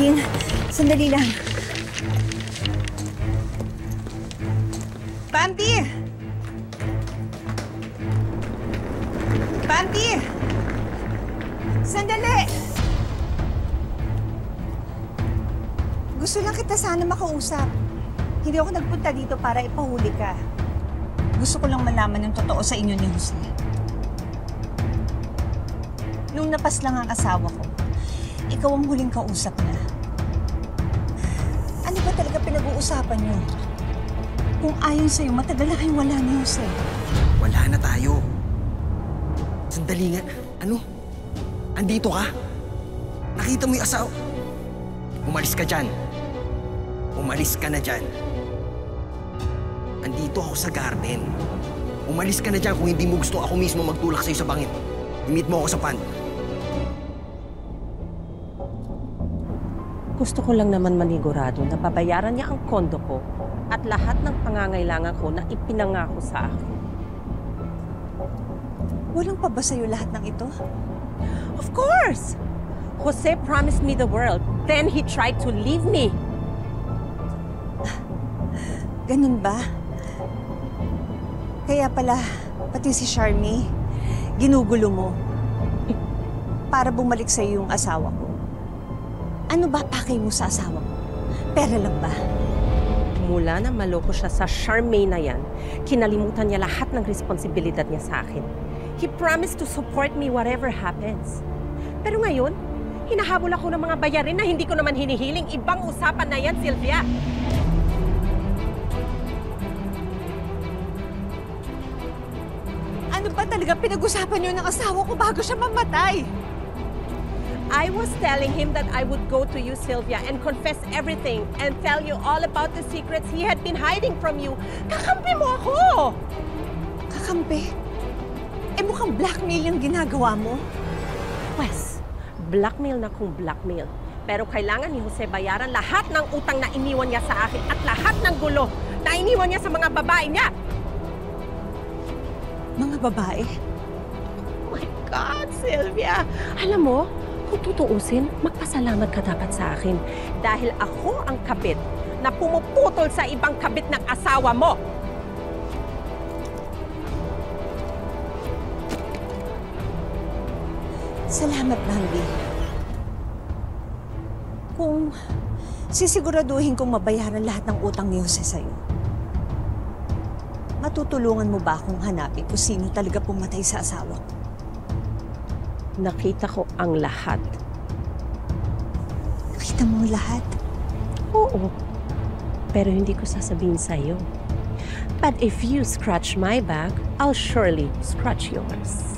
Jean, sandali lang. Panty! Panty! Sandali! Gusto lang kita sana makausap. Hindi ako nagpunta dito para ipahuli ka. Gusto ko lang malaman yung totoo sa inyo ni Jose. Nung napas lang ang asawa ko, ikaw ang huling kausap na. Ano ba talaga pinag-uusapan niyo? Kung ayon sa'yo, matagal na kayong wala ni Jose. Wala na tayo. Sandali nga. Ano? Andito ka? Nakita mo yung asawa? Umalis ka dyan. Umalis ka na dyan. Andito ako sa garden. Umalis ka na dyan kung hindi mo gusto ako mismo magtulak sa'yo sa bangin. I-meet mo ako sa pond. Gusto ko lang naman manigurado na babayaran niya ang kondo ko at lahat ng pangangailangan ko na ipinangako sa akin. Walang pa ba sa'yo lahat ng ito? Of course! Jose promised me the world, then he tried to leave me. Ganun ba? Kaya pala, pati si Charmy, ginugulo mo para bumalik sa'yo yung asawa ko. Ano ba pakay mo sa asawa ko? Pera lang ba? Mula na maloko siya sa Charmaine na yan, kinalimutan niya lahat ng responsibilidad niya sa akin. He promised to support me whatever happens. Pero ngayon, hinahabol ako ng mga bayarin na hindi ko naman hinihiling. Ibang usapan na yan, Sylvia. Ano ba talaga pinag-usapan niyo ng asawa ko bago siya mamatay? I was telling him that I would go to you, Sylvia, and confess everything and tell you all about the secrets he had been hiding from you. Kakampi mo ako! Kakampi? Eh mukhang blackmail yung ginagawa mo. Wes, blackmail na kung blackmail. Pero kailangan ni Jose bayaran lahat ng utang na iniwan niya sa akin at lahat ng gulo na iniwan niya sa mga babae niya. Mga babae? Oh my God, Sylvia! Alam mo, kung tutuusin, magpasalamat ka dapat sa akin. Dahil ako ang kabit na pumuputol sa ibang kabit ng asawa mo. Salamat, Bambi. Kung sisiguraduhin kong mabayaran lahat ng utang ni Jose sa'yo, matutulungan mo ba akong hanapin kung sino talaga pumatay sa asawa ko? Nakita ko ang lahat. Nakita mo ang lahat? Oo. Pero hindi ko sasabihin sa'yo. But if you scratch my back, I'll surely scratch yours.